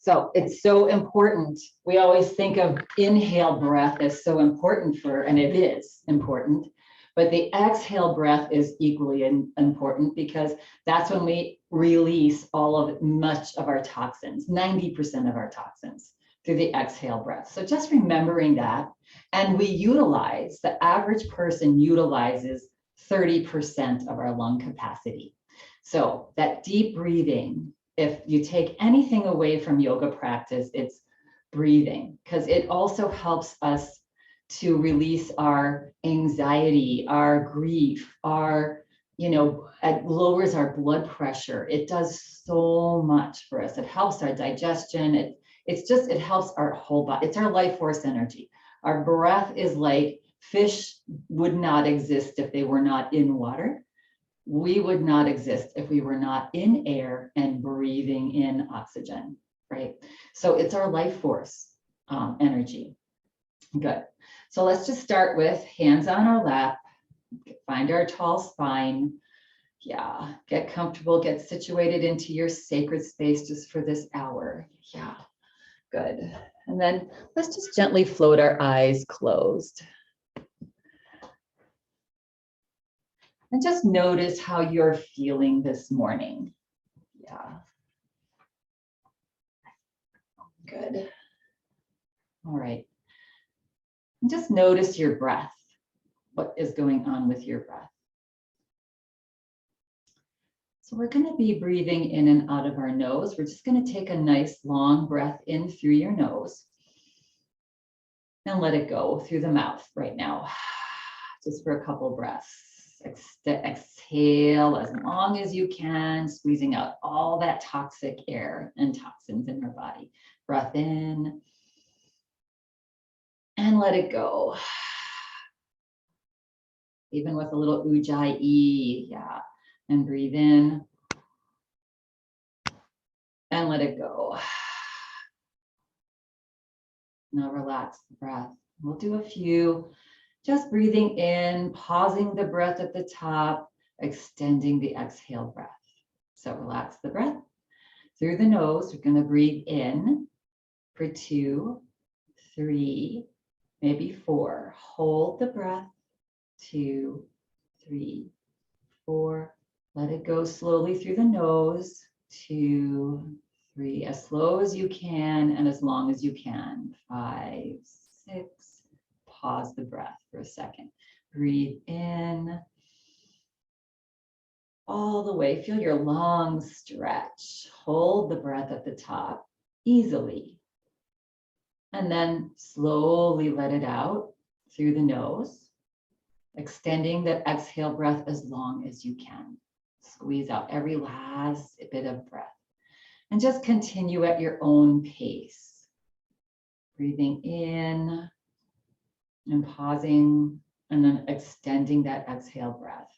So it's so important. We always think of inhale breath as so important and it is important, but the exhale breath is equally important because that's when we release much of our toxins, 90% of our toxins through the exhale breath. So just remembering that, and the average person utilizes 30% of our lung capacity. So that deep breathing, if you take anything away from yoga practice, it's breathing, because it also helps us to release our anxiety, our grief, it lowers our blood pressure. It does so much for us. It helps our digestion. It helps our whole body. It's our life force energy. Our breath is like fish would not exist if they were not in water. We would not exist if we were not in air and breathing in oxygen, right? So it's our life force energy. Good. So let's just start with hands on our lap, find our tall spine. Yeah, get comfortable, get situated into your sacred space just for this hour. Yeah, good. And then let's just gently float our eyes closed. And just notice how you're feeling this morning. Yeah. Good. All right. And just notice your breath. What is going on with your breath? So we're going to be breathing in and out of our nose. We're just going to take a nice long breath in through your nose and let it go through the mouth right now, just for a couple breaths. Exhale as long as you can, squeezing out all that toxic air and toxins in our body. Breath in and let it go. Even with a little ujjayi, yeah. And breathe in and let it go. Now relax the breath. We'll do a few. Just breathing in, pausing the breath at the top, extending the exhale breath. So relax the breath. Through the nose, we're going to breathe in for 2, 3, maybe 4. Hold the breath. 2, 3, 4. Let it go slowly through the nose. 2, 3. As slow as you can and as long as you can. 5, 6. Pause the breath for a second. Breathe in all the way. Feel your lungs stretch. Hold the breath at the top easily. And then slowly let it out through the nose, extending the exhale breath as long as you can. Squeeze out every last bit of breath. And just continue at your own pace. Breathing in and pausing and then extending that exhale breath.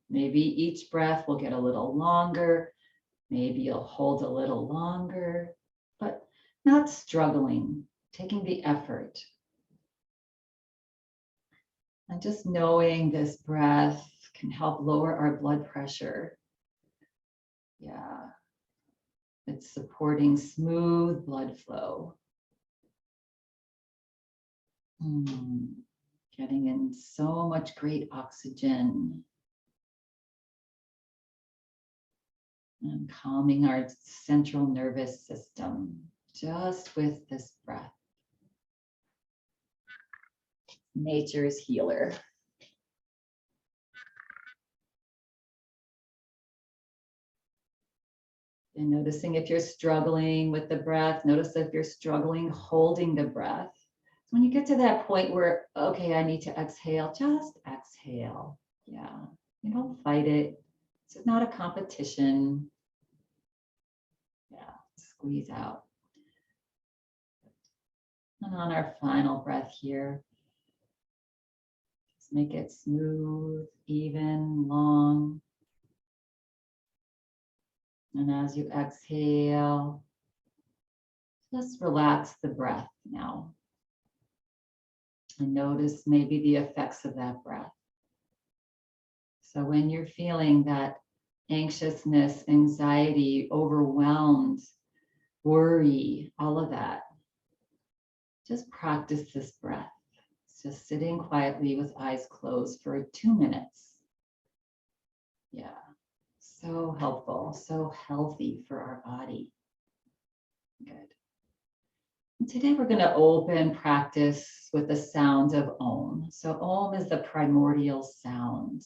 Maybe each breath will get a little longer. Maybe you'll hold a little longer, but not struggling, taking the effort. And just knowing this breath can help lower our blood pressure. Yeah, it's supporting smooth blood flow. Getting in so much great oxygen. And calming our central nervous system just with this breath. Nature's healer. And noticing if you're struggling with the breath, notice if you're struggling holding the breath. When you get to that point where, okay, I need to exhale, just exhale. Yeah, you don't fight it. It's not a competition. Yeah, squeeze out. And on our final breath here, just make it smooth, even, long. And as you exhale, just relax the breath now. And notice maybe the effects of that breath. So when you're feeling that anxiousness, anxiety, overwhelmed, worry, all of that. Just practice this breath. It's just sitting quietly with eyes closed for 2 minutes. Yeah, so helpful, so healthy for our body. Good. And today we're going to open practice with the sound of Om. So Om is the primordial sound.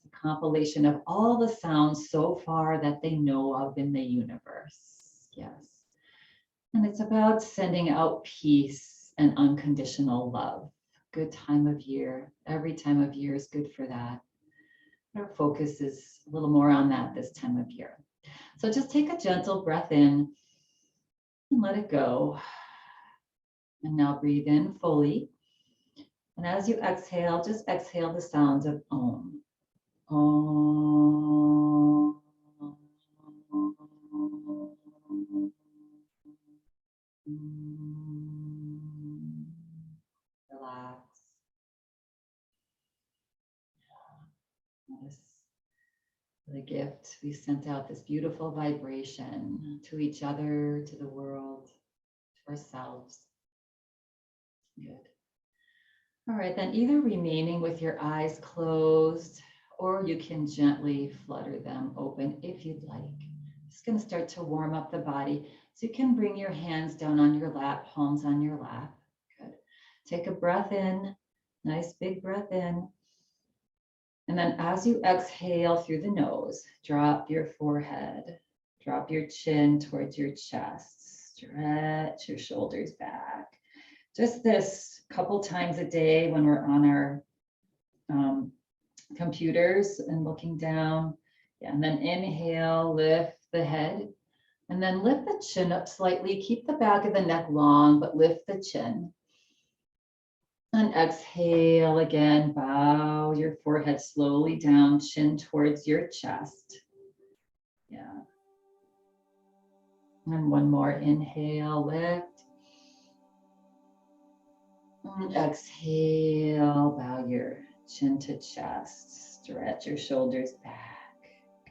A compilation of all the sounds so far that they know of in the universe. Yes. And it's about sending out peace and unconditional love. Good time of year. Every time of year is good for that. Our focus is a little more on that this time of year. So just take a gentle breath in and let it go. And now breathe in fully. And as you exhale, just exhale the sounds of Om. Om. Relax. Notice the gift. We sent out this beautiful vibration to each other, to the world, to ourselves. Good. All right, then either remaining with your eyes closed, or you can gently flutter them open if you'd like. Just going to start to warm up the body. So you can bring your hands down on your lap, palms on your lap. Good. Take a breath in, nice big breath in. And then as you exhale through the nose, drop your forehead, drop your chin towards your chest, stretch your shoulders back. Just this couple times a day when we're on our computers and looking down. Yeah, and then inhale, lift the head, and then lift the chin up slightly. Keep the back of the neck long, but lift the chin. And exhale again, bow your forehead slowly down, chin towards your chest. Yeah. And one more inhale, lift. And exhale, bow your chin to chest, stretch your shoulders back.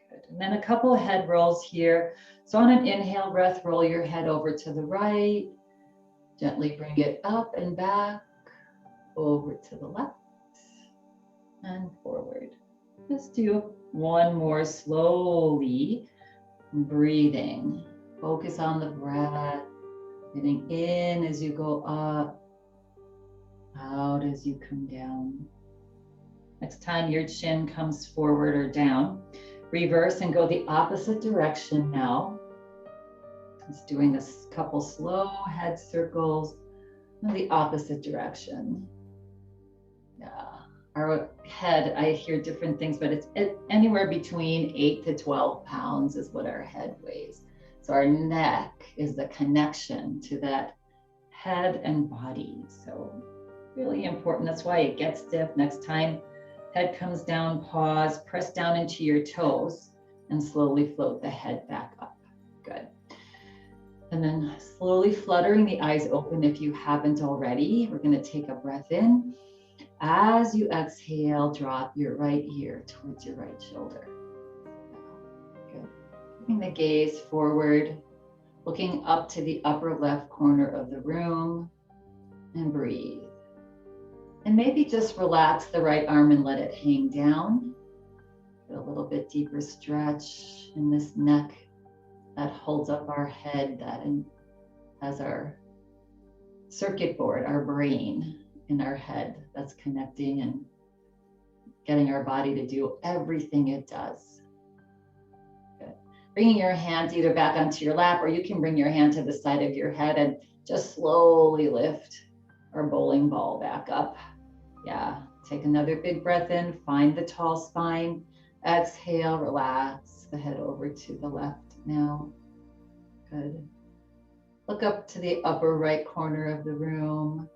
Good. And then a couple of head rolls here. So on an inhale breath, roll your head over to the right. Gently bring it up and back, over to the left and forward. Let's do one more slowly. Breathing. Focus on the breath. Getting in as you go up, out as you come down. Next time your chin comes forward or down, reverse and go the opposite direction now. Just doing this couple slow head circles in the opposite direction. Yeah, our head, I hear different things, but it's anywhere between 8 to 12 pounds is what our head weighs. So our neck is the connection to that head and body. So really important. That's why it gets stiff. Next time head comes down, pause, press down into your toes and slowly float the head back up. Good. And then slowly fluttering the eyes open if you haven't already. We're going to take a breath in. As you exhale, drop your right ear towards your right shoulder. Good. Bring the gaze forward, looking up to the upper left corner of the room, and breathe. And maybe just relax the right arm and let it hang down. Get a little bit deeper stretch in this neck that holds up our head, that has our circuit board, our brain in our head that's connecting and getting our body to do everything it does. Good. Bringing your hands either back onto your lap, or you can bring your hand to the side of your head and just slowly lift our bowling ball back up. Yeah, take another big breath in, find the tall spine. Exhale, relax the head over to the left now. Good. Look up to the upper right corner of the room.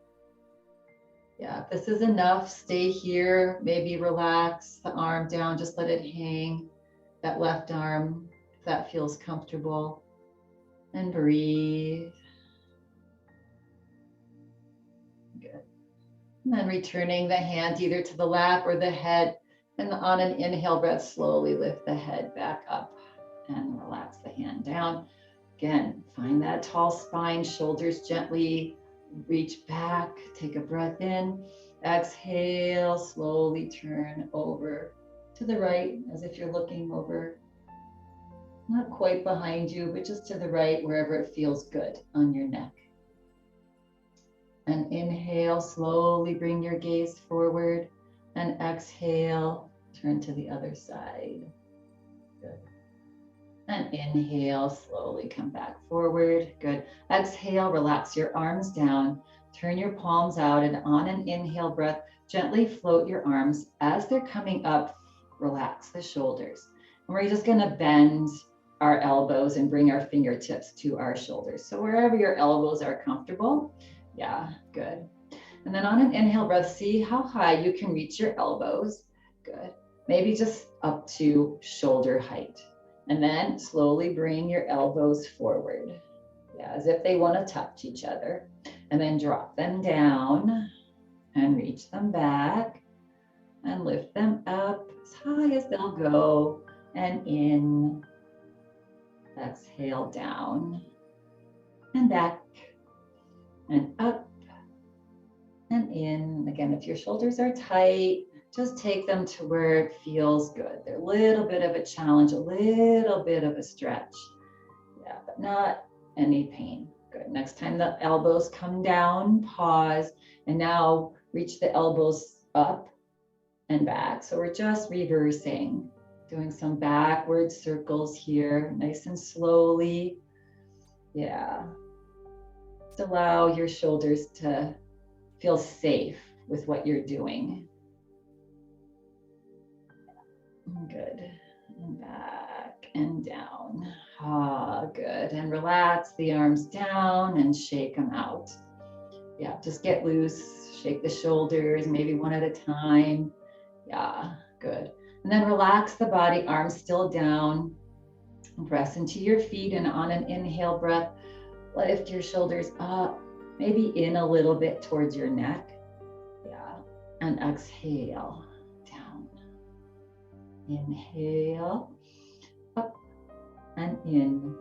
Yeah, if this is enough, stay here. Maybe relax the arm down, just let it hang. That left arm, if that feels comfortable. And breathe. Good. And then returning the hand either to the lap or the head. And on an inhale breath, slowly lift the head back up and relax the hand down. Again, find that tall spine, shoulders gently reach back, take a breath in, exhale, slowly turn over to the right as if you're looking over, not quite behind you, but just to the right, wherever it feels good on your neck. And inhale, slowly bring your gaze forward, and exhale, turn to the other side. Good. And inhale, slowly come back forward. Good. Exhale, relax your arms down. Turn your palms out, and on an inhale breath, gently float your arms. As they're coming up, relax the shoulders. And we're just going to bend our elbows and bring our fingertips to our shoulders. So wherever your elbows are comfortable. Yeah, good. And then on an inhale breath, see how high you can reach your elbows. Good. Maybe just up to shoulder height. And then slowly bring your elbows forward. Yeah, as if they want to touch each other. And then drop them down and reach them back and lift them up as high as they'll go and in. Exhale down and back and up and in. Again, if your shoulders are tight, just take them to where it feels good. They're a little bit of a challenge, a little bit of a stretch. Yeah, but not any pain. Good. Next time the elbows come down, pause, and now reach the elbows up and back. So we're just reversing, doing some backward circles here, nice and slowly. Yeah. Just allow your shoulders to feel safe with what you're doing. Good. And back and down. Ah, good. And relax the arms down and shake them out. Yeah, just get loose. Shake the shoulders, maybe one at a time. Yeah, good. And then relax the body, arms still down. Press into your feet, and on an inhale breath, lift your shoulders up, maybe in a little bit towards your neck. Yeah, and exhale. Inhale, up and in,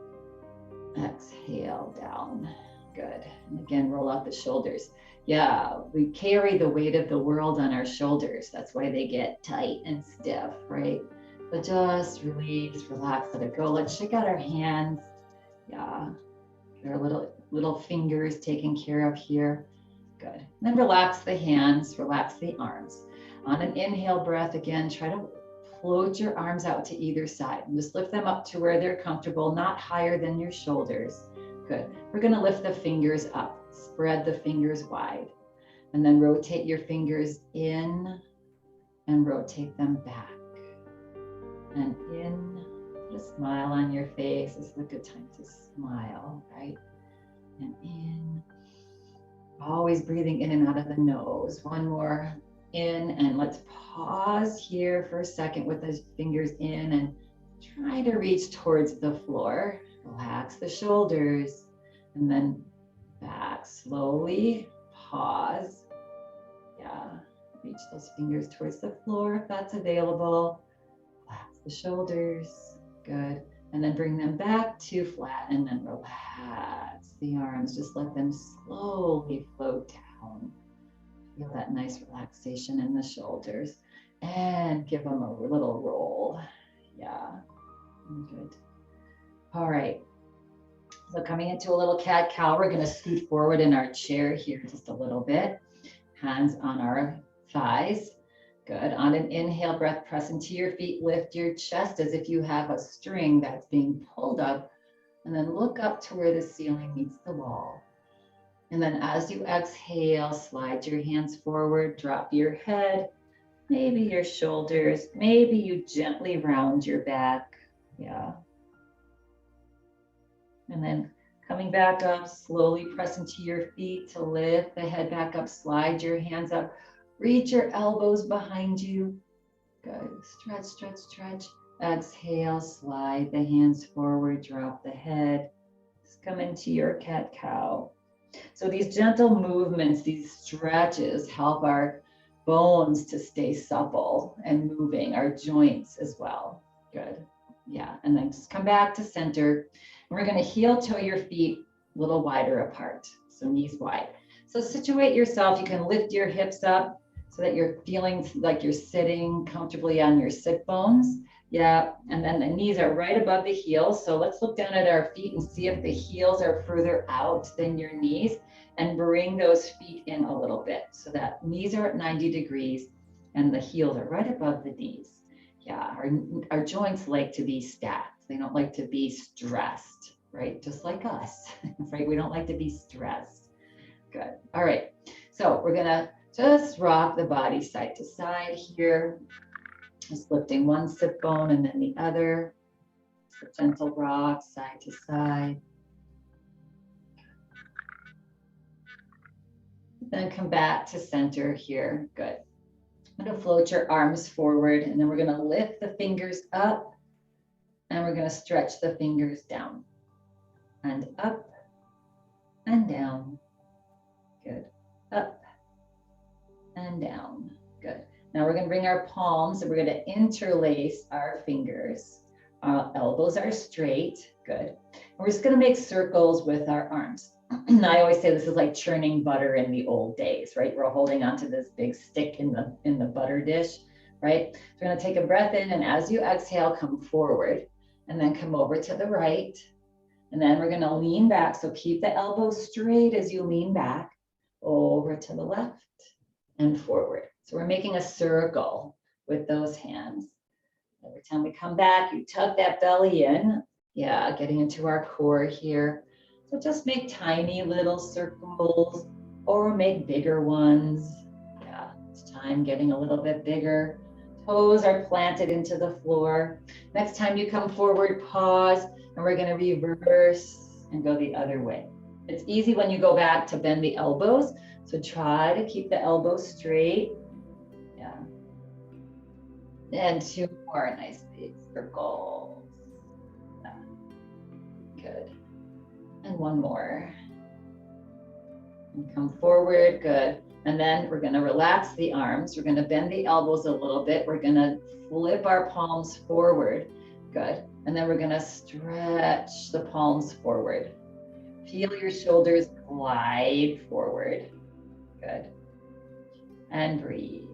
exhale, down. Good. And again, roll out the shoulders. Yeah, we carry the weight of the world on our shoulders. That's why they get tight and stiff, right? But just release, relax, let it go. Let's shake out our hands. Yeah, our little fingers taken care of here. Good. And then relax the hands, relax the arms. On an inhale breath, again, try to float your arms out to either side. And just lift them up to where they're comfortable, not higher than your shoulders. Good. We're going to lift the fingers up. Spread the fingers wide. And then rotate your fingers in and rotate them back. And in. Put a smile on your face. This is a good time to smile, right? And in. Always breathing in and out of the nose. One more. In, and let's pause here for a second with those fingers in and try to reach towards the floor. Relax the shoulders and then back slowly. Pause. Yeah, reach those fingers towards the floor if that's available. Relax the shoulders. Good. And then bring them back to flat and then relax the arms. Just let them slowly float down. Feel that nice relaxation in the shoulders and give them a little roll. Yeah, good. All right. So coming into a little cat-cow, we're going to scoot forward in our chair here just a little bit. Hands on our thighs. Good. On an inhale breath, press into your feet, lift your chest as if you have a string that's being pulled up, and then look up to where the ceiling meets the wall. And then as you exhale, slide your hands forward, drop your head, maybe your shoulders, maybe you gently round your back. Yeah. And then coming back up, slowly press into your feet to lift the head back up, slide your hands up, reach your elbows behind you. Good. Stretch, stretch, stretch. Exhale, slide the hands forward, drop the head. Just come into your cat-cow. So these gentle movements, these stretches help our bones to stay supple and moving, our joints as well. Good. Yeah. And then just come back to center. We're going to heel toe your feet a little wider apart, so knees wide. So situate yourself. You can lift your hips up so that you're feeling like you're sitting comfortably on your sit bones. Yeah, and then the knees are right above the heels. So let's look down at our feet and see if the heels are further out than your knees, and bring those feet in a little bit so that knees are at 90 degrees and the heels are right above the knees. Yeah, our joints like to be stacked. They don't like to be stressed, right? Just like us, right? We don't like to be stressed. Good. All right. So we're gonna just rock the body side to side here. Just lifting one sit bone and then the other. So gentle rock side to side. Then come back to center here. Good. I'm going to float your arms forward, and then we're going to lift the fingers up, and we're going to stretch the fingers down and up and down. Good. Up and down. Good. Now we're going to bring our palms and we're going to interlace our fingers. Our elbows are straight. Good. And we're just going to make circles with our arms. I always say this is like churning butter in the old days, right? We're holding onto this big stick in the butter dish, right? So we're going to take a breath in, and as you exhale, come forward and then come over to the right. And then we're going to lean back. So keep the elbows straight as you lean back, over to the left and forward. So we're making a circle with those hands. Every time we come back, you tuck that belly in. Yeah, getting into our core here. So just make tiny little circles or make bigger ones. Yeah, it's time getting a little bit bigger. Toes are planted into the floor. Next time you come forward, pause, and we're going to reverse and go the other way. It's easy when you go back to bend the elbows. So try to keep the elbows straight. Yeah. And two more nice big circles. Yeah. Good. And one more. And come forward, good. And then we're going to relax the arms. We're going to bend the elbows a little bit. We're going to flip our palms forward, good. And then we're going to stretch the palms forward. Feel your shoulders glide forward, good. And breathe.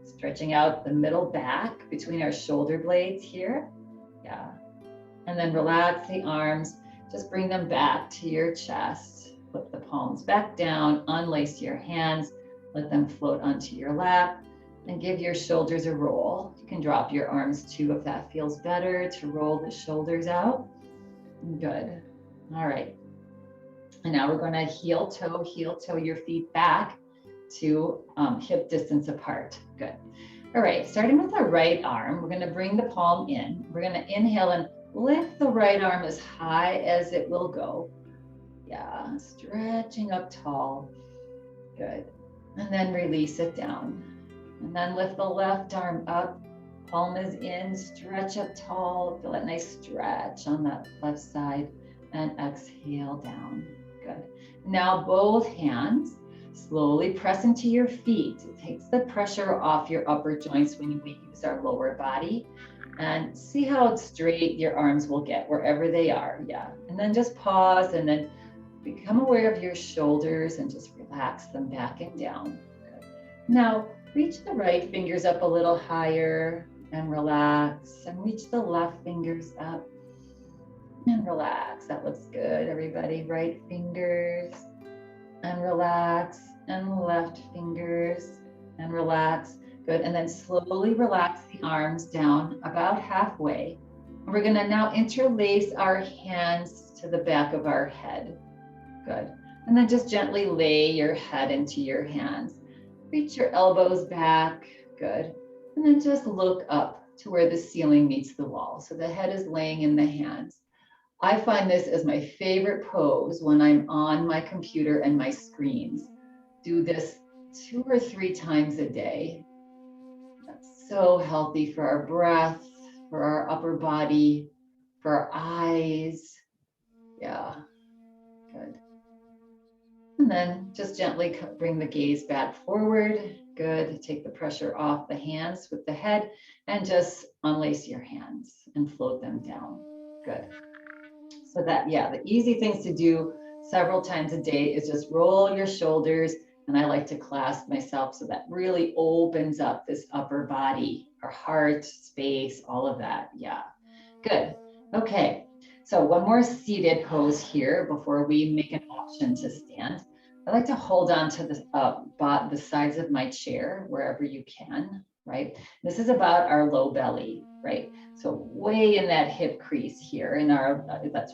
Stretching out the middle back between our shoulder blades here, yeah. And then relax the arms. Just bring them back to your chest. Flip the palms back down, unlace your hands, let them float onto your lap, and give your shoulders a roll. You can drop your arms too if that feels better, to roll the shoulders out. Good. All right. And now we're going to heel toe your feet back to hip distance apart. Good. All right, starting with our right arm, we're going to bring the palm in. We're going to inhale and lift the right arm as high as it will go. Yeah, stretching up tall. Good. And then release it down. And then lift the left arm up. Palm is in, stretch up tall. Feel that nice stretch on that left side. And exhale down. Good. Now both hands slowly press into your feet. It takes the pressure off your upper joints when we use our lower body. And see how straight your arms will get wherever they are. Yeah. And then just pause and then become aware of your shoulders and just relax them back and down. Good. Now reach the right fingers up a little higher and relax, and reach the left fingers up and relax. That looks good, everybody. Right fingers and relax, and left fingers and relax. Good. And then slowly relax the arms down about halfway. And we're going to now interlace our hands to the back of our head. Good. And then just gently lay your head into your hands. Reach your elbows back. Good. And then just look up to where the ceiling meets the wall. So the head is laying in the hands. I find this as my favorite pose when I'm on my computer and my screens. Do this 2 or 3 times a day. That's so healthy for our breath, for our upper body, for our eyes. Yeah, good. And then just gently bring the gaze back forward. Good. Take the pressure off the hands with the head and just unlace your hands and float them down. Good. So that, yeah, the easy things to do several times a day is just roll your shoulders. And I like to clasp myself so that really opens up this upper body, our heart space, all of that. Yeah, good. Okay, so one more seated pose here before we make an option to stand. I like to hold on to the sides of my chair wherever you can, right? This is about our low belly, right? So way in that hip crease here in our,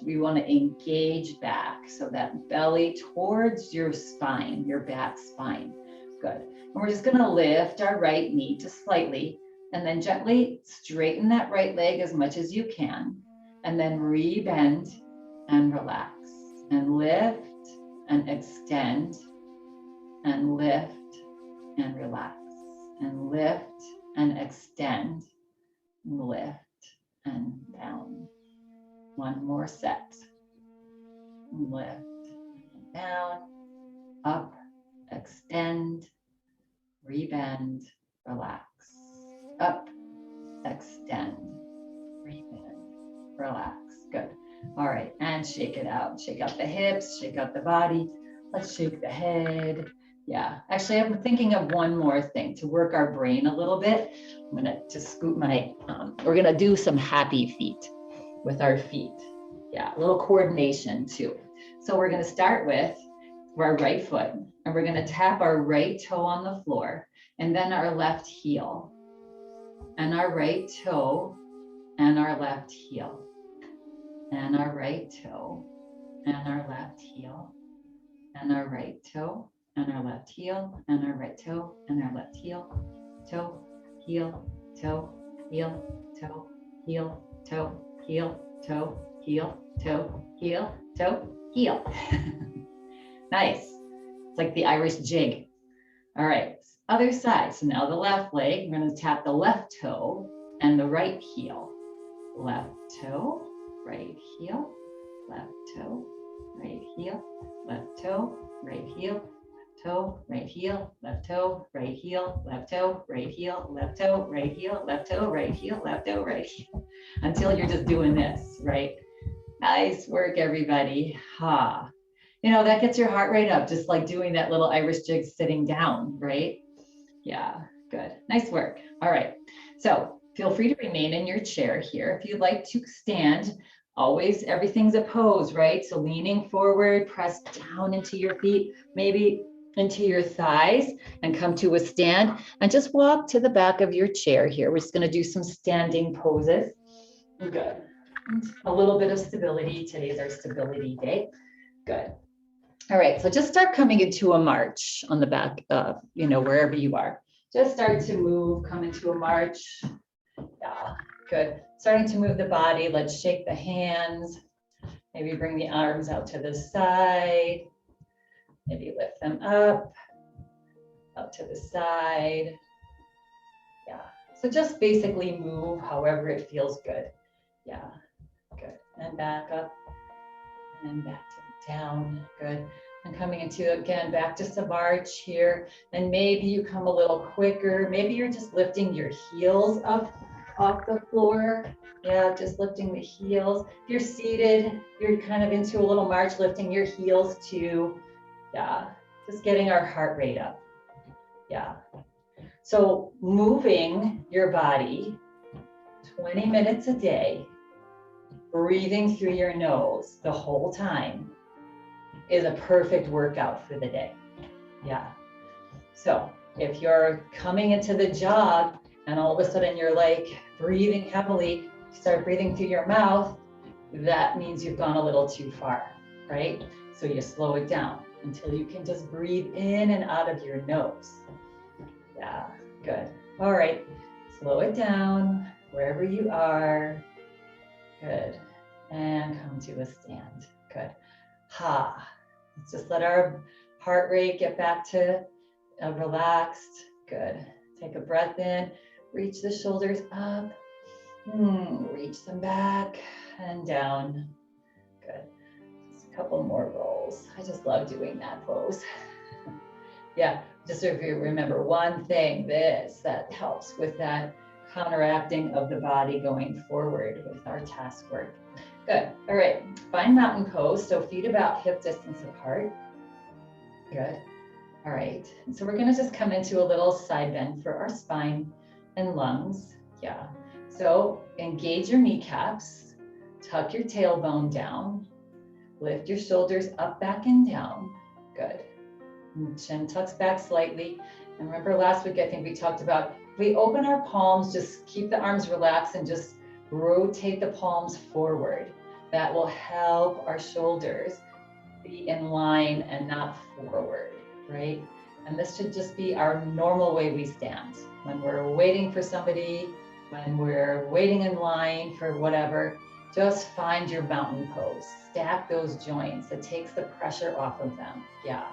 we want to engage back. So that belly towards your spine, your back spine. Good. And we're just going to lift our right knee just slightly and then gently straighten that right leg as much as you can. And then re-bend and relax and lift and extend and lift and relax and lift and extend and lift and down. One more set. Lift and down, up, extend, rebend, relax, up, extend, rebend, relax. Good. All right, and shake it out. Shake out the hips, shake out the body. Let's shake the head. Yeah, actually, I'm thinking of one more thing to work our brain a little bit. I'm gonna just scoot my, we're gonna do some happy feet with our feet. Yeah, a little coordination too. So we're gonna start with our right foot, and we're gonna tap our right toe on the floor, and then our left heel, and our right toe, and our left heel, and our right toe, and our left heel, and our right toe, and our left heel, and our right toe, and our left heel, toe, heel, toe, heel, toe, heel, toe, heel, toe, heel, toe, heel, toe, heel. Nice. It's like the Irish jig. All right, other side. So now the left leg, we're going to tap the left toe and the right heel. Left toe, right heel, left toe, right heel, left toe, right heel, toe, right heel, left toe, right heel, left toe, right heel, left toe, right heel, left toe, right heel, left toe, right heel, until you're just doing this, right? Nice work, everybody. Ha. You know, that gets your heart rate up, just like doing that little Irish jig sitting down, right? Yeah, good. Nice work. All right. So feel free to remain in your chair here. If you'd like to stand, always everything's a pose, right? So leaning forward, press down into your feet, maybe into your thighs, and come to a stand and just walk to the back of your chair here. We're just going to do some standing poses. Good. A little bit of stability. Today's our stability day. Good. All right, so just start coming into a march on the back, wherever you are. Just start to move, come into a march. Yeah, good. Starting to move the body. Let's shake the hands. Maybe bring the arms out to the side. Maybe lift them up, out to the side. Yeah, so just basically move however it feels good. Yeah, good. And back up and back to down. Good. And coming into, again, back to some march here. And maybe you come a little quicker. Maybe you're just lifting your heels up off the floor. Yeah, just lifting the heels. If you're seated, you're kind of into a little march, lifting your heels too. Yeah, just getting our heart rate up. Yeah. So moving your body 20 minutes a day, breathing through your nose the whole time is a perfect workout for the day. Yeah. So if you're coming into the jog and all of a sudden you're like breathing heavily, start breathing through your mouth, that means you've gone a little too far, right? So you slow it down until you can just breathe in and out of your nose. Yeah, good. All right, slow it down wherever you are. Good. And come to a stand. Good. Ha. Let's just let our heart rate get back to relaxed. Good. Take a breath in. Reach the shoulders up. Reach them back and down. Good. Just a couple more rolls. I just love doing that pose. Yeah. Just if you remember one thing, that helps with that counteracting of the body going forward with our task work. Good. All right. Find mountain pose. So feet about hip distance apart. Good. All right. And so we're going to just come into a little side bend for our spine and lungs. Yeah. So engage your kneecaps, tuck your tailbone down, lift your shoulders up, back, and down. Good. And chin tucks back slightly. And remember last week, I think we talked about, if we open our palms, just keep the arms relaxed and just rotate the palms forward. That will help our shoulders be in line and not forward, right? And this should just be our normal way we stand. When we're waiting for somebody, when we're waiting in line for whatever, just find your mountain pose. Stack those joints. It takes the pressure off of them. Yeah,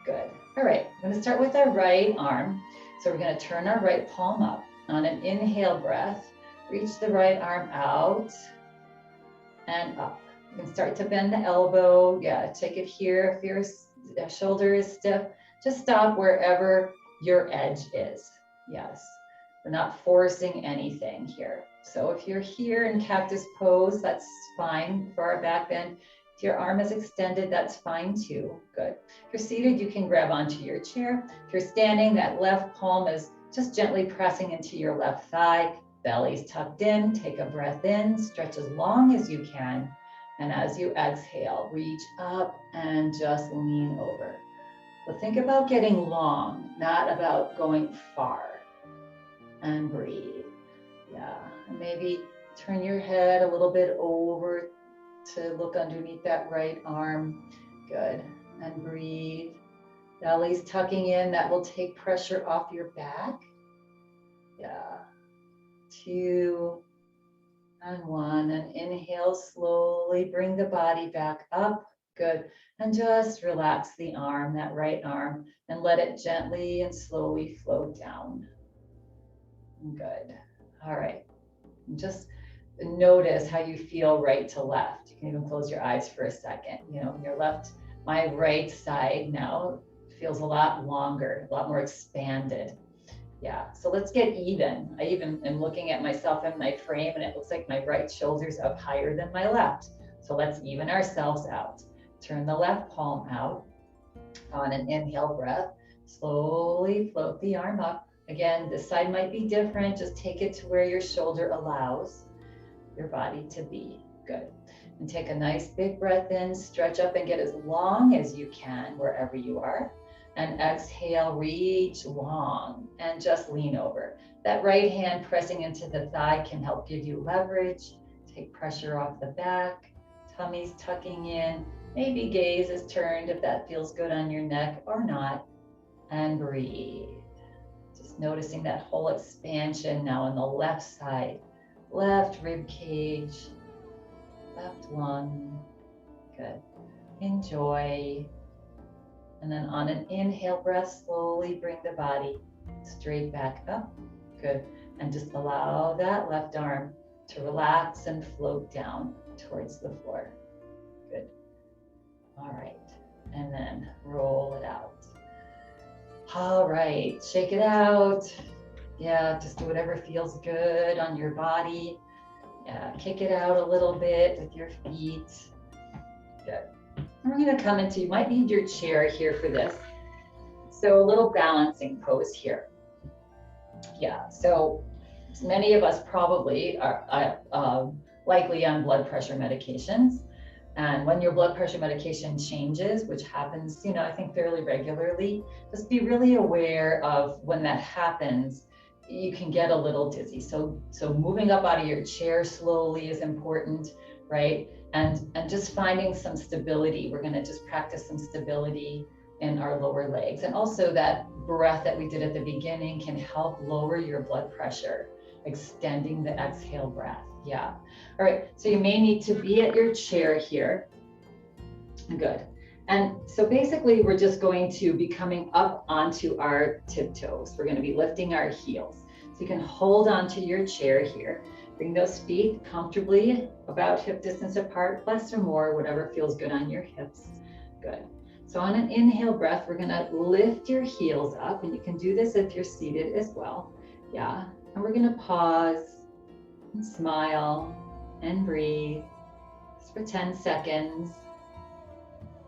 good. All right, I'm gonna start with our right arm. So we're gonna turn our right palm up. On an inhale breath, reach the right arm out and up. You can start to bend the elbow. Yeah, take it here. If your shoulder is stiff, just stop wherever your edge is. Yes, we're not forcing anything here. So if you're here in cactus pose, that's fine for our back bend. If your arm is extended, that's fine too. Good. If you're seated, you can grab onto your chair. If you're standing, that left palm is just gently pressing into your left thigh. Belly's tucked in. Take a breath in, stretch as long as you can. And as you exhale, reach up and just lean over. But think about getting long, not about going far. And breathe. Yeah, and maybe turn your head a little bit over to look underneath that right arm. Good. And breathe. Belly's tucking in. That will take pressure off your back. Yeah. 2 and 1. And inhale slowly. Bring the body back up. Good. And just relax the arm, that right arm, and let it gently and slowly float down. Good. All right. Just notice how you feel right to left. You can even close your eyes for a second. You know, your left, my right side now feels a lot longer, a lot more expanded. Yeah. So let's get even. I even am looking at myself in my frame and it looks like my right shoulder's up higher than my left. So let's even ourselves out. Turn the left palm out. On an inhale breath, slowly float the arm up. Again, this side might be different. Just take it to where your shoulder allows your body to be. Good. And take a nice big breath in, stretch up and get as long as you can wherever you are. And exhale, reach long and just lean over. That right hand pressing into the thigh can help give you leverage. Take pressure off the back. Tummy's tucking in. Maybe gaze is turned if that feels good on your neck or not. And breathe. Just noticing that whole expansion now on the left side. Left rib cage, left lung. Good. Enjoy. And then on an inhale breath, slowly bring the body straight back up. Good. And just allow that left arm to relax and float down towards the floor. Good. All right. And then roll it out. All right. Shake it out. Yeah, just do whatever feels good on your body. Yeah, kick it out a little bit with your feet. Good. And we're going to come into, you might need your chair here for this. So a little balancing pose here. Yeah, so many of us probably are likely on blood pressure medications. And when your blood pressure medication changes, which happens, you know, I think fairly regularly, just be really aware of when that happens, you can get a little dizzy. So moving up out of your chair slowly is important, right? And just finding some stability. We're gonna just practice some stability in our lower legs. And also that breath that we did at the beginning can help lower your blood pressure, extending the exhale breath. Yeah. All right. So you may need to be at your chair here. Good. And so basically we're just going to be coming up onto our tiptoes. We're going to be lifting our heels. So you can hold onto your chair here. Bring those feet comfortably about hip distance apart, less or more, whatever feels good on your hips. Good. So on an inhale breath, we're going to lift your heels up, and you can do this if you're seated as well. Yeah. And we're going to pause and smile and breathe. just for 10 seconds.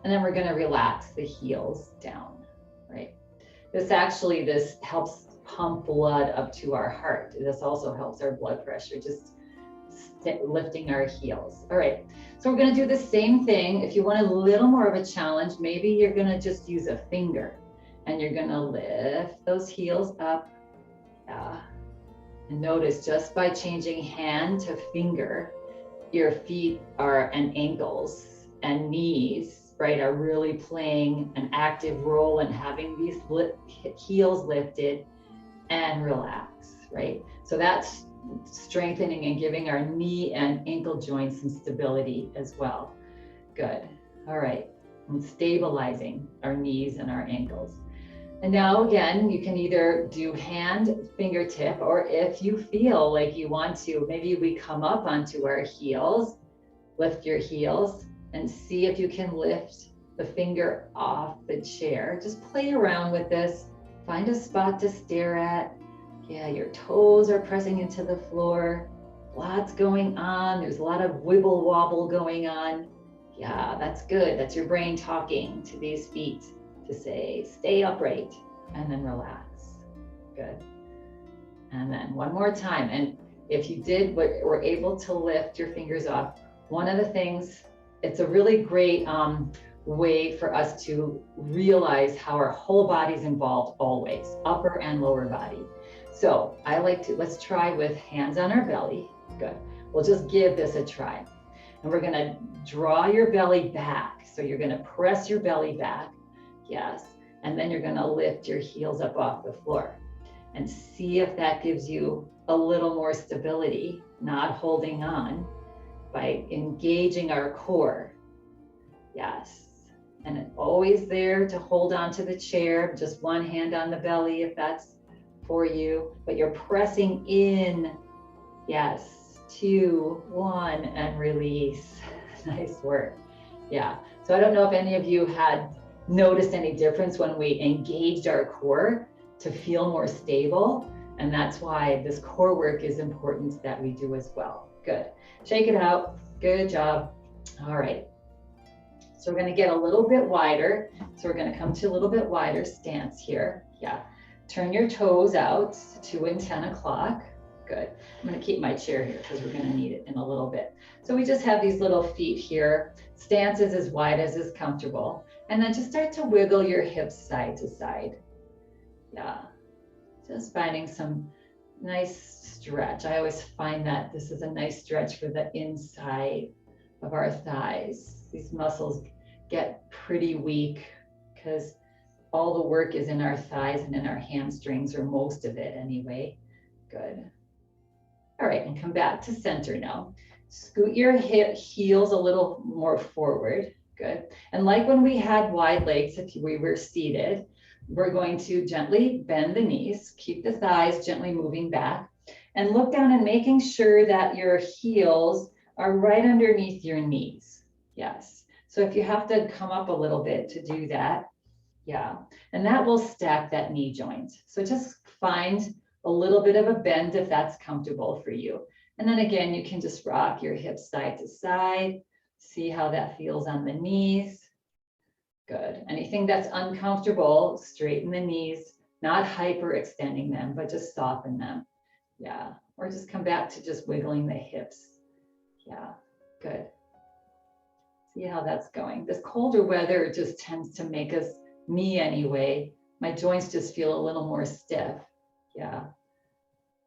And then we're going to relax the heels down, right? This helps pump blood up to our heart. This also helps our blood pressure, just lifting our heels. All right, so we're going to do the same thing. If you want a little more of a challenge, maybe you're going to just use a finger and you're going to lift those heels up. Yeah. And notice just by changing hand to finger, your feet and ankles and knees, right, are really playing an active role in having these heels lifted and relax, right? So that's strengthening and giving our knee and ankle joints some stability as well. Good. All right. And stabilizing our knees and our ankles. And now again, you can either do hand, fingertip, or if you feel like you want to, maybe we come up onto our heels, lift your heels and see if you can lift the finger off the chair. Just play around with this. Find a spot to stare at. Yeah, your toes are pressing into the floor. Lots going on. There's a lot of wibble wobble going on. Yeah, that's good. That's your brain talking to these feet to say, stay upright and then relax. Good. And then one more time. And if you were able to lift your fingers off, one of the things, it's a really great way for us to realize how our whole body's involved always, upper and lower body. So let's try with hands on our belly. Good. We'll just give this a try. And we're gonna draw your belly back. So you're gonna press your belly back. Yes. And then you're gonna lift your heels up off the floor and see if that gives you a little more stability, not holding on, by engaging our core. Yes. And it's always there to hold on to the chair, just one hand on the belly if that's for you, but you're pressing in. Yes, 2, 1, and release. Nice work. Yeah. So I don't know if any of you had noticed any difference when we engaged our core to feel more stable. And that's why this core work is important that we do as well. Good. Shake it out. Good job. All right. So we're going to get a little bit wider. So we're going to come to a little bit wider stance here. Yeah. Turn your toes out, 2 and 10 o'clock. Good. I'm going to keep my chair here because we're going to need it in a little bit. So we just have these little feet here. Stance is as wide as is comfortable. And then just start to wiggle your hips side to side. Yeah. Just finding some nice stretch. I always find that this is a nice stretch for the inside of our thighs. These muscles get pretty weak because all the work is in our thighs and in our hamstrings, or most of it anyway. Good. All right, and come back to center now. Scoot your heels a little more forward. Good. And like when we had wide legs, if we were seated, we're going to gently bend the knees, keep the thighs gently moving back, and look down and making sure that your heels are right underneath your knees. Yes. So if you have to come up a little bit to do that, yeah, and that will stack that knee joint. So just find a little bit of a bend if that's comfortable for you. And then again, you can just rock your hips side to side. See how that feels on the knees. Good. Anything that's uncomfortable, straighten the knees, not hyperextending them, but just soften them. Yeah. Or just come back to just wiggling the hips. Yeah. Good. See how that's going. This colder weather just tends to make me anyway, my joints just feel a little more stiff. Yeah.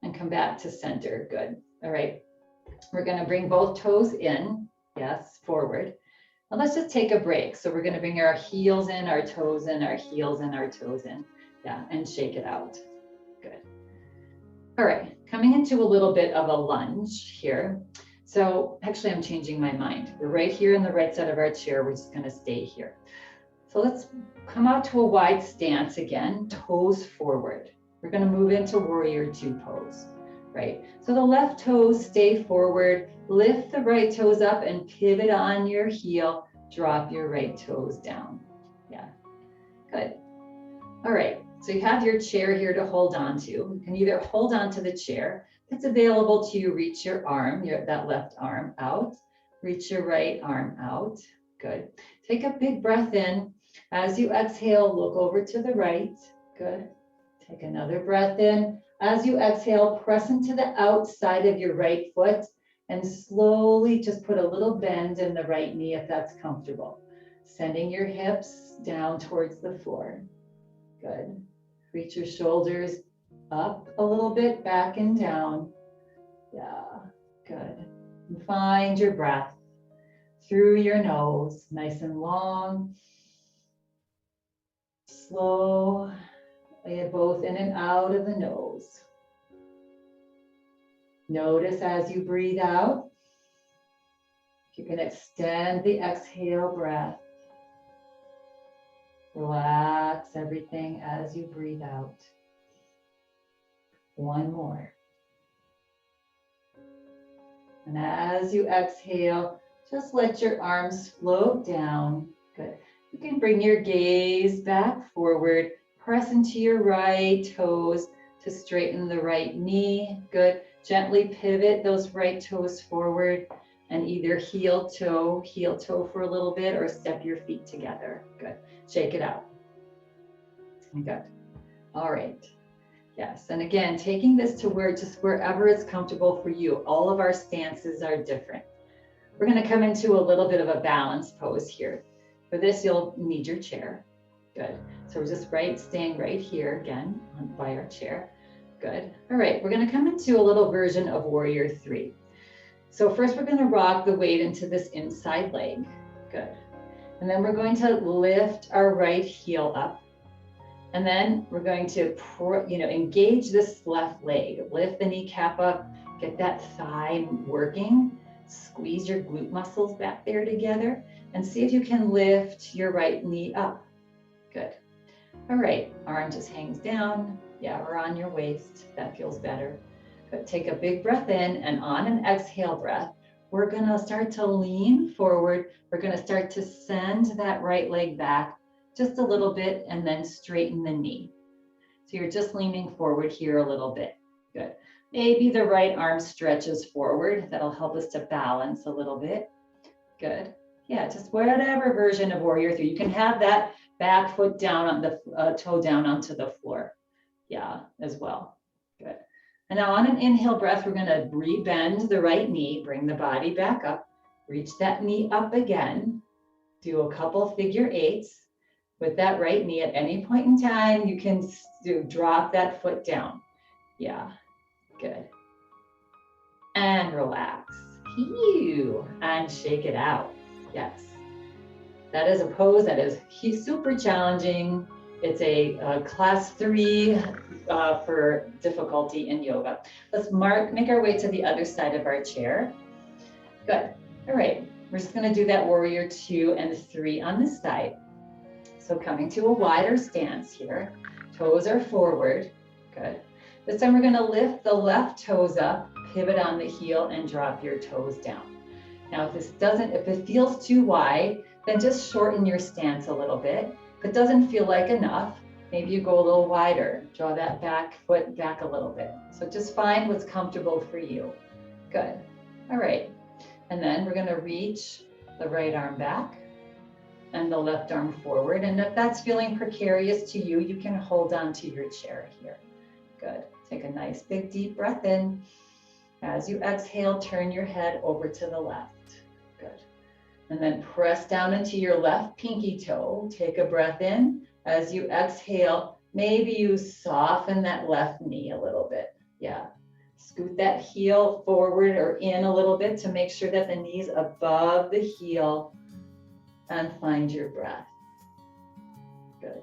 And come back to center. Good. All right. We're going to bring both toes in. Yes, forward. And let's just take a break. So we're going to bring our heels in, our toes in, our heels and our toes in. Yeah, and shake it out. Good. All right, coming into a little bit of a lunge here. So actually I'm changing my mind. We're right here on the right side of our chair. We're just going to stay here. So let's come out to a wide stance again, toes forward. We're going to move into warrior 2 pose, right? So the left toes stay forward, lift the right toes up and pivot on your heel, drop your right toes down. Yeah, good. All right, so you have your chair here to hold on to. You can either hold on to the chair. If it's available to you, reach your arm, that left arm out. Reach your right arm out. Good. Take a big breath in. As you exhale, look over to the right. Good. Take another breath in. As you exhale, press into the outside of your right foot and slowly just put a little bend in the right knee if that's comfortable. Sending your hips down towards the floor. Good. Reach your shoulders up a little bit, back and down. Yeah, good. And find your breath through your nose, nice and long. Slow, both in and out of the nose. Notice as you breathe out, you can extend the exhale breath. Relax everything as you breathe out. One more. And as you exhale, just let your arms float down. Good. You can bring your gaze back forward. Press into your right toes to straighten the right knee. Good. Gently pivot those right toes forward and either heel toe for a little bit or step your feet together. Good. Shake it out. Good. All right. Yes. And again, taking this to wherever it's comfortable for you. All of our stances are different. We're going to come into a little bit of a balance pose here. For this, you'll need your chair. Good. So we're just staying right here again by our chair. Good. All right. We're going to come into a little version of Warrior 3. So first we're going to rock the weight into this inside leg. Good. And then we're going to lift our right heel up. And then we're going to, engage this left leg. Lift the kneecap up, get that thigh working. Squeeze your glute muscles back there together and see if you can lift your right knee up. Good. All right, arm just hangs down. Yeah, or on your waist. That feels better. Good. Take a big breath in, and on an exhale breath, we're gonna start to lean forward. We're gonna start to send that right leg back just a little bit and then straighten the knee. So you're just leaning forward here a little bit. Good. Maybe the right arm stretches forward. That'll help us to balance a little bit. Good. Yeah, just whatever version of Warrior 3. You can have that back foot down on the toe down onto the floor. Yeah, as well. Good. And now on an inhale breath, we're going to rebend the right knee, bring the body back up, reach that knee up again, do a couple figure eights with that right knee. At any point in time, you can drop that foot down. Yeah. Good. And relax. And shake it out. Yes. That is a pose that is super challenging. It's a class 3 for difficulty in yoga. Let's make our way to the other side of our chair. Good. All right. We're just going to do that Warrior 2 and 3 on this side. So coming to a wider stance here. Toes are forward. Good. This time we're going to lift the left toes up, pivot on the heel, and drop your toes down. Now, if it feels too wide, then just shorten your stance a little bit. If it doesn't feel like enough, maybe you go a little wider. Draw that back foot back a little bit. So just find what's comfortable for you. Good. All right. And then we're going to reach the right arm back and the left arm forward. And if that's feeling precarious to you, you can hold on to your chair here. Good. Take a nice big deep breath in. As you exhale, turn your head over to the left. Good. And then press down into your left pinky toe. Take a breath in. As you exhale, maybe you soften that left knee a little bit. Yeah. Scoot that heel forward or in a little bit to make sure that the knee's above the heel, and find your breath. Good.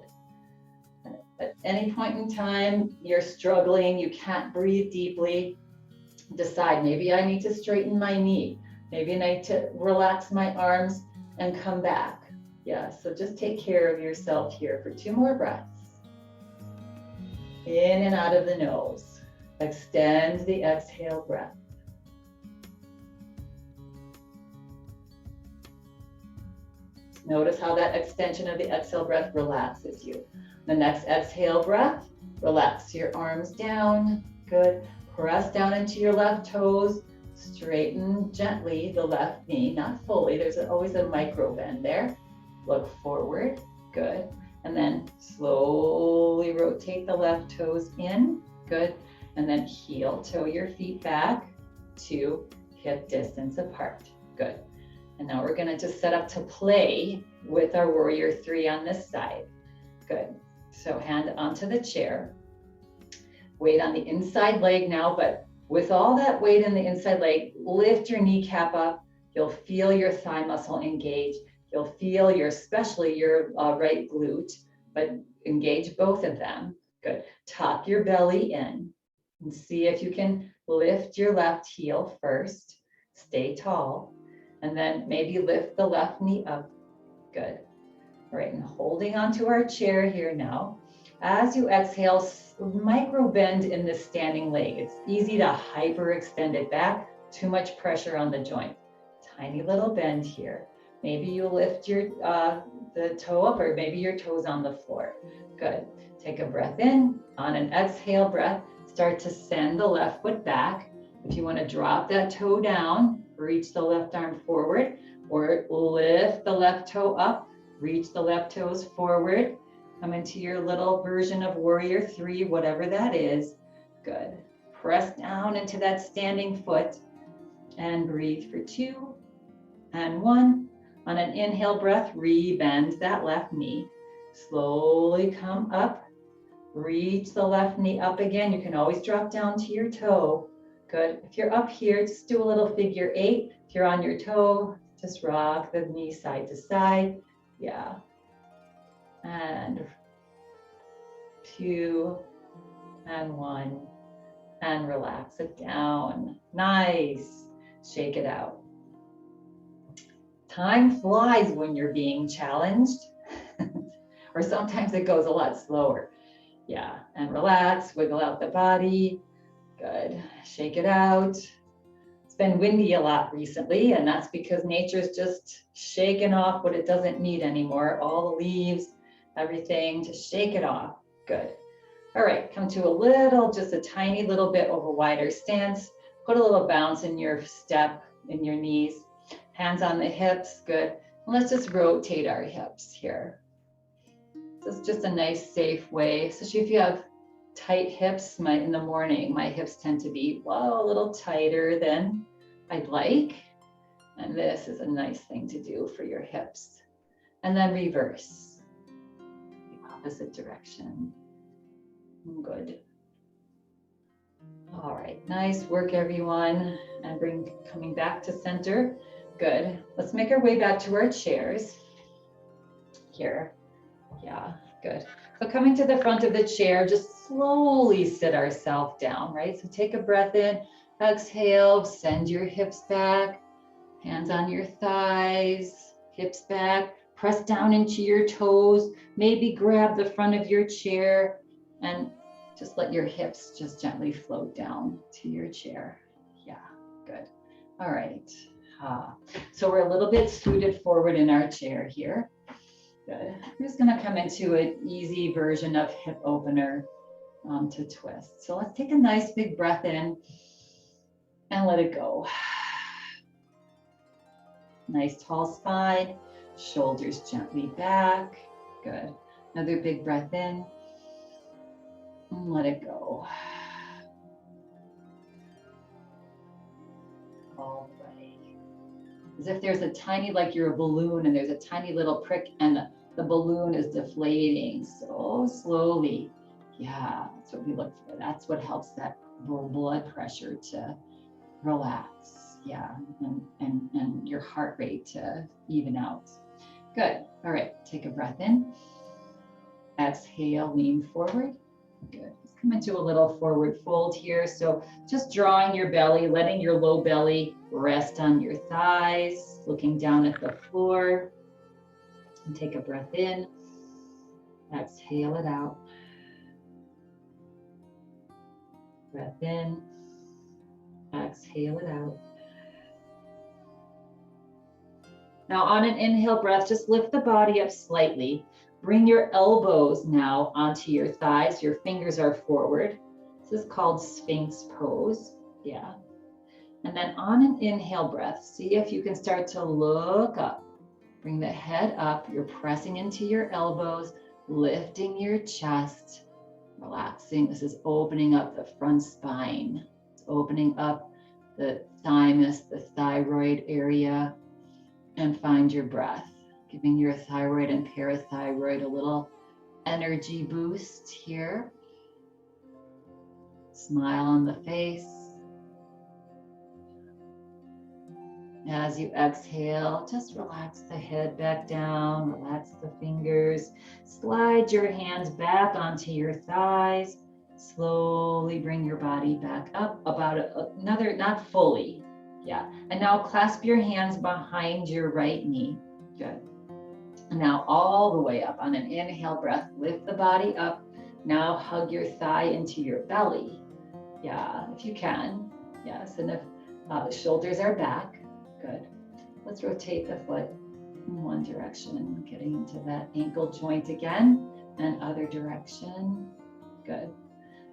At any point in time, you're struggling, you can't breathe deeply, decide, maybe I need to straighten my knee. Maybe I need to relax my arms and come back. Yeah, so just take care of yourself here for 2 more breaths. In and out of the nose. Extend the exhale breath. Notice how that extension of the exhale breath relaxes you. The next exhale breath, relax your arms down. Good. Press down into your left toes. Straighten gently the left knee, not fully. There's always a micro bend there. Look forward, good. And then slowly rotate the left toes in, good. And then heel toe your feet back to hip distance apart, good. And now we're gonna just set up to play with our warrior three on this side, good. So hand onto the chair, weight on the inside leg now, but with all that weight in the inside leg, lift your kneecap up. You'll feel your thigh muscle engage. You'll feel especially your right glute, but engage both of them. Good. Tuck your belly in and see if you can lift your left heel first. Stay tall. And then maybe lift the left knee up. Good. All right, and holding onto our chair here now. As you exhale, micro bend in the standing leg. It's easy to hyperextend it back, too much pressure on the joint. Tiny little bend here. Maybe you lift your the toe up, or maybe your toes on the floor. Good. Take a breath in. On an exhale breath, start to send the left foot back. If you want to drop that toe down, reach the left arm forward, or lift the left toe up, reach the left toes forward. Come into your little version of warrior three, whatever that is. Good. Press down into that standing foot and breathe for 2 and 1. On an inhale breath, re-bend that left knee. Slowly come up. Reach the left knee up again. You can always drop down to your toe. Good. If you're up here, just do a little figure 8. If you're on your toe, just rock the knee side to side. Yeah. And 2 and 1. And relax it down. Nice. Shake it out. Time flies when you're being challenged, or sometimes it goes a lot slower. Yeah, and relax, wiggle out the body. Good, shake it out. It's been windy a lot recently, and that's because nature's just shaking off what it doesn't need anymore. All the leaves, everything, just shake it off. Good. All right, come to just a tiny little bit of a wider stance. Put a little bounce in your step, in your knees. Hands on the hips, good. And let's just rotate our hips here. This is just a nice, safe way, especially if you have tight hips. In the morning, my hips tend to be, a little tighter than I'd like. And this is a nice thing to do for your hips. And then reverse, the opposite direction. Good. All right, nice work, everyone. And coming back to center. Good. Let's make our way back to our chairs here. Yeah, good. So coming to the front of the chair, just slowly sit ourselves down, right? So take a breath in, exhale, send your hips back, hands on your thighs, hips back, press down into your toes, maybe grab the front of your chair and just let your hips just gently float down to your chair. Yeah, good. All right. So we're a little bit scooted forward in our chair here. Good. I'm just going to come into an easy version of hip opener to twist. So let's take a nice big breath in and let it go. Nice tall spine, shoulders gently back. Good. Another big breath in and let it go. All the way. As if there's a tiny, like you're a balloon and there's a tiny little prick and the balloon is deflating so slowly. Yeah, that's what we look for. That's what helps that blood pressure to relax. Yeah, and your heart rate to even out. Good. All right, take a breath in. Exhale, lean forward. Good. Let's come into a little forward fold here. So just drawing your belly, letting your low belly rest on your thighs, looking down at the floor. And take a breath in. Exhale it out. Breath in. Exhale it out. Now on an inhale breath, just lift the body up slightly. Bring your elbows now onto your thighs. Your fingers are forward. This is called Sphinx pose. Yeah. And then on an inhale breath, see if you can start to look up. Bring the head up. You're pressing into your elbows, lifting your chest, relaxing. This is opening up the front spine. It's opening up the thymus, the thyroid area, and find your breath, giving your thyroid and parathyroid a little energy boost here. Smile on the face. As you exhale, just relax the head back down, relax the fingers, slide your hands back onto your thighs, slowly bring your body back up about another, not fully, yeah. And now clasp your hands behind your right knee, good. And now all the way up on an inhale breath, lift the body up. Now hug your thigh into your belly, yeah, if you can, yes. And if the shoulders are back, good. Let's rotate the foot in one direction, getting into that ankle joint again, and other direction. Good.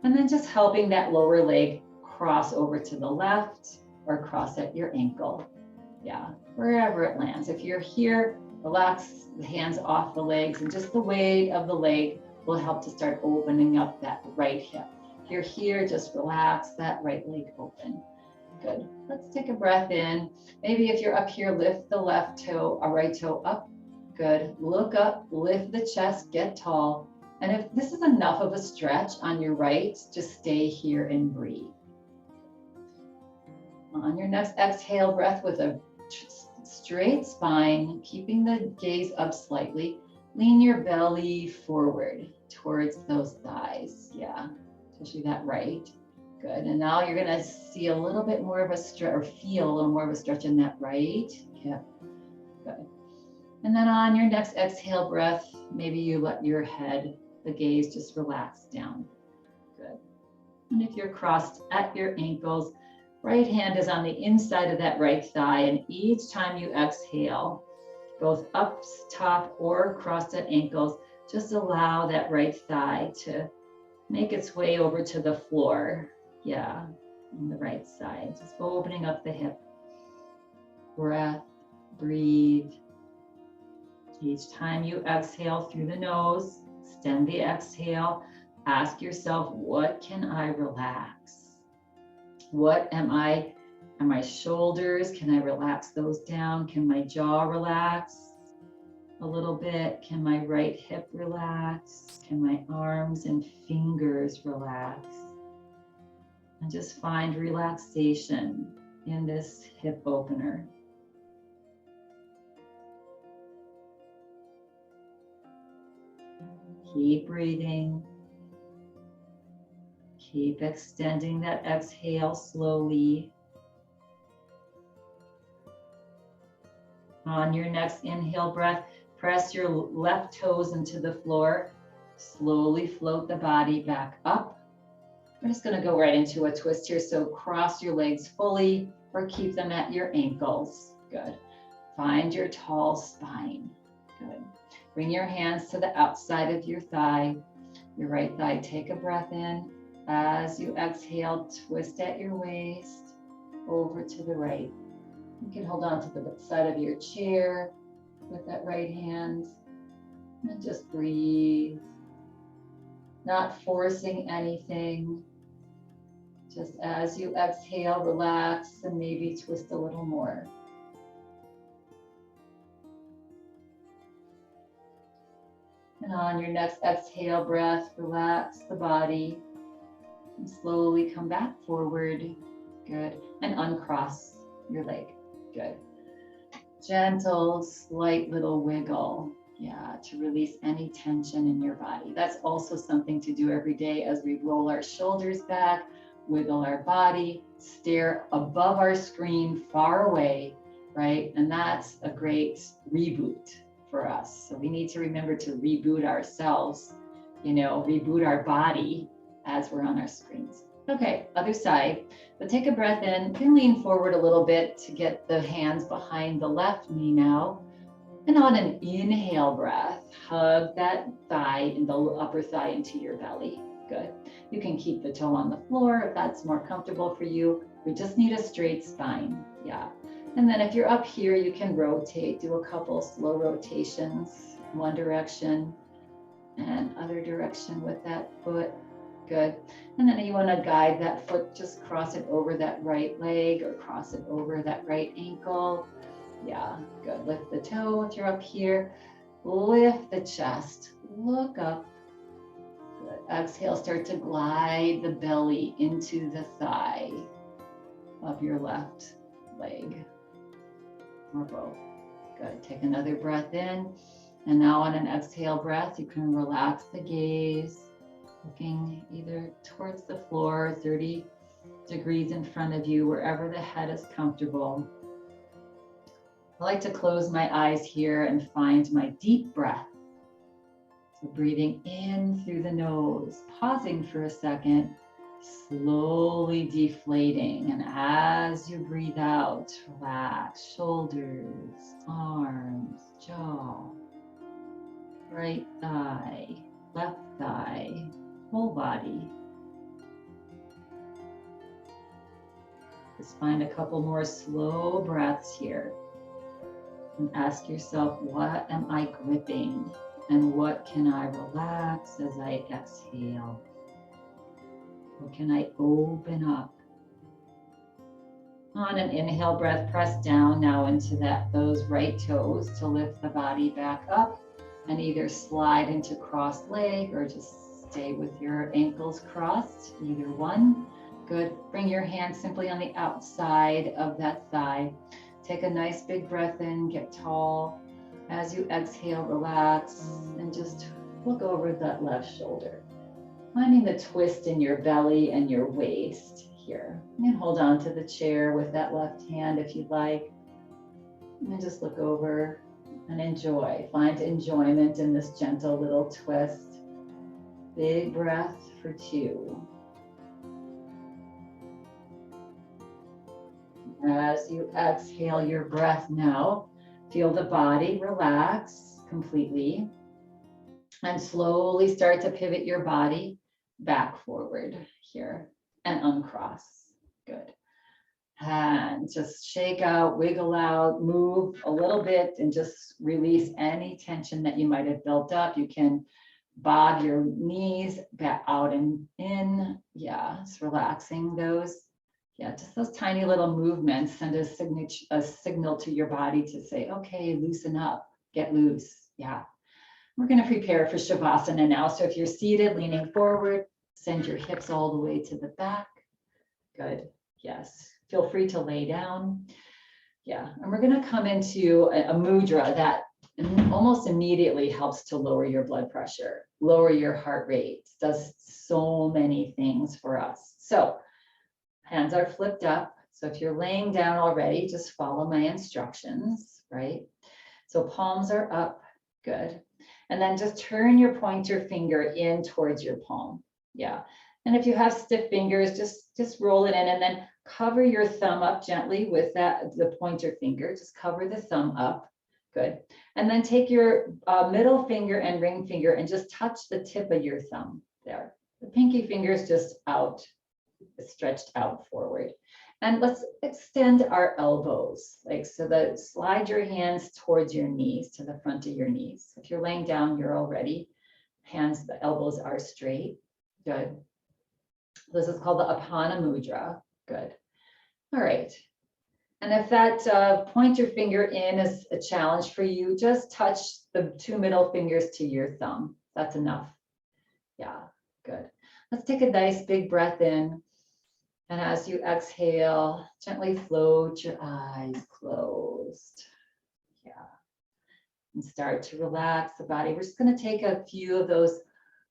And then just helping that lower leg cross over to the left or cross at your ankle. Yeah, wherever it lands. If you're here, relax the hands off the legs, and just the weight of the leg will help to start opening up that right hip. If you're here, just relax that right leg open. Good. Let's take a breath in. Maybe if you're up here, lift the left toe, a right toe up. Good. Look up, lift the chest, get tall. And if this is enough of a stretch on your right, just stay here and breathe. On your next exhale breath with a straight spine, keeping the gaze up slightly, lean your belly forward towards those thighs. Yeah, especially that right. Good. And now you're going to see a little bit more of a stretch, or feel a little more of a stretch in that right hip. Good. And then on your next exhale breath, maybe you let your head, the gaze, just relax down. Good. And if you're crossed at your ankles, right hand is on the inside of that right thigh. And each time you exhale, both up top or crossed at ankles, just allow that right thigh to make its way over to the floor. Yeah, on the right side, just opening up the hip. Breath, breathe. Each time you exhale through the nose, extend the exhale. Ask yourself, what can I relax? What am my shoulders? Can I relax those down? Can my jaw relax a little bit? Can my right hip relax? Can my arms and fingers relax? And just find relaxation in this hip opener. Keep breathing. Keep extending that exhale slowly. On your next inhale breath, press your left toes into the floor. Slowly float the body back up. We're just going to go right into a twist here. So cross your legs fully or keep them at your ankles. Good. Find your tall spine. Good. Bring your hands to the outside of your thigh, your right thigh. Take a breath in. As you exhale, twist at your waist over to the right. You can hold on to the side of your chair with that right hand and just breathe. Not forcing anything. Just as you exhale, relax and maybe twist a little more. And on your next exhale breath, relax the body and slowly come back forward. Good. And uncross your leg. Good. Gentle, slight little wiggle. Yeah, to release any tension in your body. That's also something to do every day as we roll our shoulders back, wiggle our body, stare above our screen, far away, right? And that's a great reboot for us. So we need to remember to reboot ourselves, reboot our body as we're on our screens. Okay, other side. But take a breath in. You can lean forward a little bit to get the hands behind the left knee now. And on an inhale breath, hug that thigh and the upper thigh into your belly. Good. You can keep the toe on the floor if that's more comfortable for you, We just need a straight spine. Yeah. And then if you're up here, you can rotate, do a couple slow rotations, one direction and other direction with that foot. Good. And then you want to guide that foot, just cross it over that right leg or cross it over that right ankle. Yeah, good. Lift the toe if you're up here. Lift the chest. Look up. Good. Exhale, start to glide the belly into the thigh of your left leg or both. Good. Take another breath in. And now on an exhale breath, you can relax the gaze, looking either towards the floor, 30 degrees in front of you, wherever the head is comfortable. I like to close my eyes here and find my deep breath. So breathing in through the nose, pausing for a second, slowly deflating. And as you breathe out, relax shoulders, arms, jaw, right thigh, left thigh, whole body. Just find a couple more slow breaths here. And ask yourself, what am I gripping? And what can I relax as I exhale? What can I open up? On an inhale breath, press down now into those right toes to lift the body back up and either slide into crossed leg or just stay with your ankles crossed, either one. Good. Bring your hands simply on the outside of that thigh. Take a nice big breath in, get tall. As you exhale, relax and just look over that left shoulder. Finding the twist in your belly and your waist here. And hold on to the chair with that left hand if you'd like. And just look over and enjoy. Find enjoyment in this gentle little twist. Big breath for 2. As you exhale your breath now, feel the body relax completely and slowly start to pivot your body back forward here and uncross. Good. And just shake out, wiggle out, move a little bit and just release any tension that you might have built up. You can bob your knees back out and in. Yeah, just relaxing those. Yeah, just those tiny little movements send a signal to your body to say, okay, loosen up, get loose. Yeah. We're going to prepare for Shavasana now. So if you're seated, leaning forward, send your hips all the way to the back. Good. Yes. Feel free to lay down. Yeah. And we're going to come into a mudra that almost immediately helps to lower your blood pressure, lower your heart rate, does so many things for us. So hands are flipped up. So if you're laying down already, just follow my instructions, right? So palms are up, good. And then just turn your pointer finger in towards your palm. Yeah. And if you have stiff fingers, just roll it in and then cover your thumb up gently with the pointer finger. Just cover the thumb up, good. And then take your middle finger and ring finger and just touch the tip of your thumb there. The pinky finger is just out, stretched out forward. And let's extend our elbows, like so that slide your hands towards your knees, to the front of your knees. If you're laying down, you're already, the elbows are straight, good. This is called the Apana Mudra, good. All right. And if that point your finger in is a challenge for you, just touch the 2 middle fingers to your thumb. That's enough. Yeah, good. Let's take a nice big breath in. And as you exhale, gently float your eyes closed. Yeah. And start to relax the body. We're just going to take a few of those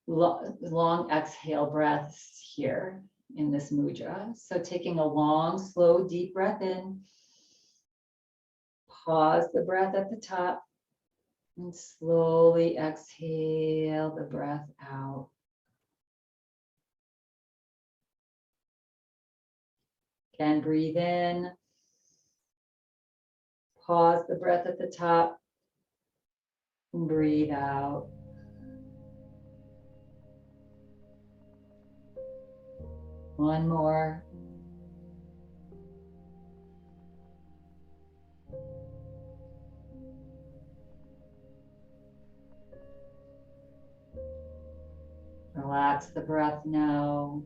long exhale breaths here in this mudra. So taking a long, slow, deep breath in. Pause the breath at the top. And slowly exhale the breath out. Again, breathe in. Pause the breath at the top. And breathe out. One more. Relax the breath now.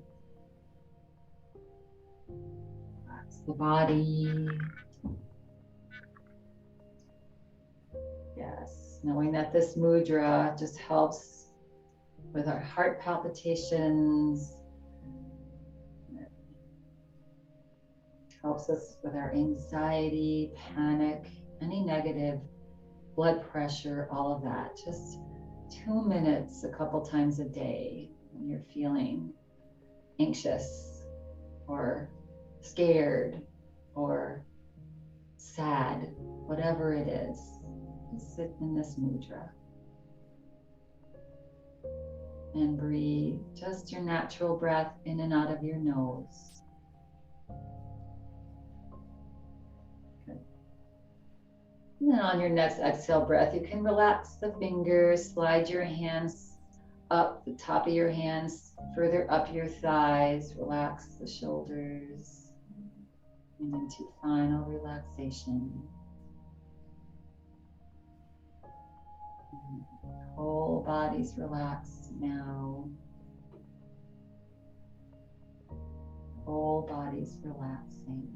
Relax the body. Yes, knowing that this mudra just helps with our heart palpitations, helps us with our anxiety, panic, any negative blood pressure, all of that. Just 2 minutes a couple times a day when you're feeling anxious or scared or sad, whatever it is, just sit in this mudra and breathe just your natural breath in and out of your nose. Good. And then on your next exhale breath, you can relax the fingers, slide your hands up the top of your hands, further up your thighs, relax the shoulders, and into final relaxation. Whole body's relaxed now. Whole body's relaxing.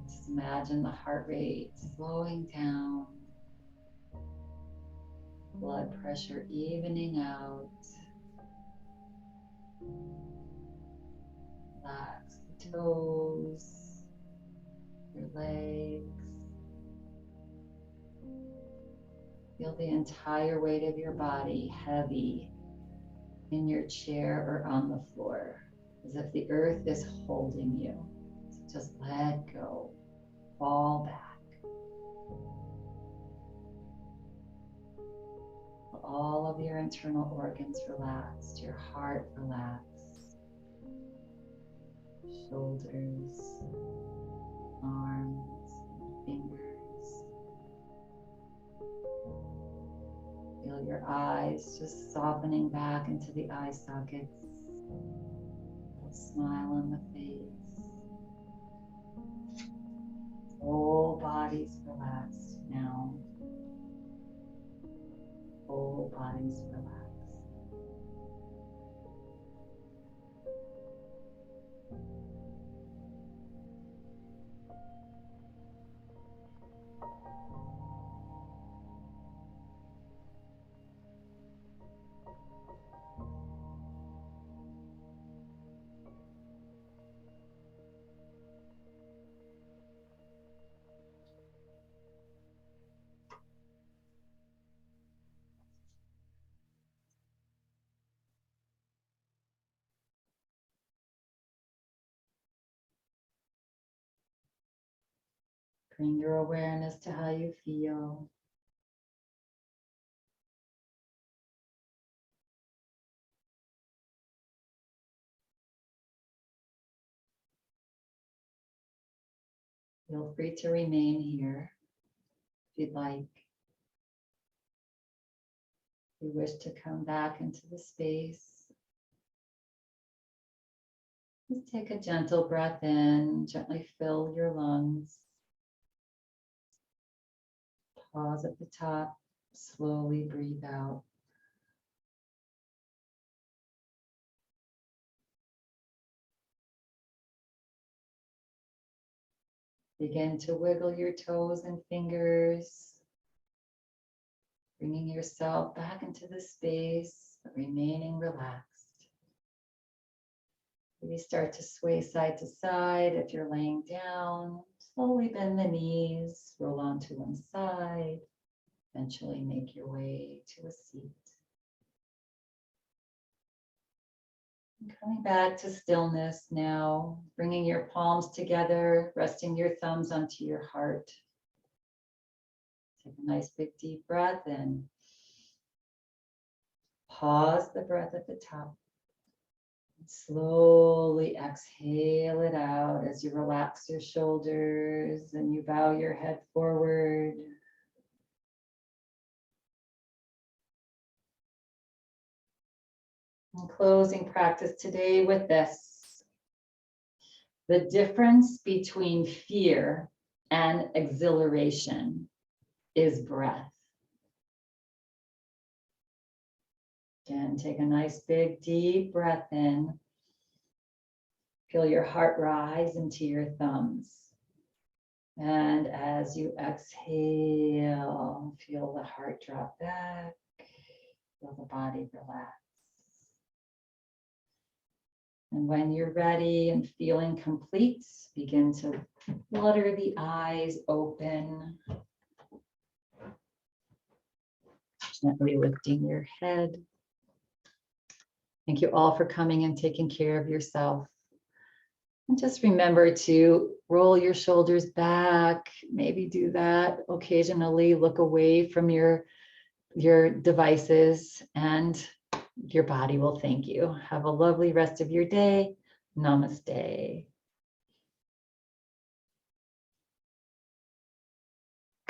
Just imagine the heart rate slowing down. Blood pressure evening out. Relax the toes, your legs. Feel the entire weight of your body heavy in your chair or on the floor, as if the earth is holding you. So just let go, fall back. All of your internal organs relaxed, your heart relaxed, shoulders, arms, fingers. Feel your eyes just softening back into the eye sockets. A smile on the face. Whole body's relaxed now. Whole body's relaxed. Bring your awareness to how you feel. Feel free to remain here if you'd like. If you wish to come back into the space, just take a gentle breath in, gently fill your lungs. Pause at the top, slowly breathe out. Begin to wiggle your toes and fingers, bringing yourself back into the space, but remaining relaxed. Maybe start to sway side to side. If you're laying down, slowly bend the knees, roll onto one side, eventually make your way to a seat. And coming back to stillness now, bringing your palms together, resting your thumbs onto your heart. Take a nice big deep breath in. Pause the breath at the top. Slowly exhale it out as you relax your shoulders and you bow your head forward. And closing practice today with this. The difference between fear and exhilaration is breath. Again, take a nice big deep breath in. Feel your heart rise into your thumbs. And as you exhale, feel the heart drop back. Feel the body relax. And when you're ready and feeling complete, begin to flutter the eyes open. Gently lifting your head. Thank you all for coming and taking care of yourself. And just remember to roll your shoulders back. Maybe do that occasionally. Look away from your devices, and your body will thank you. Have a lovely rest of your day. Namaste.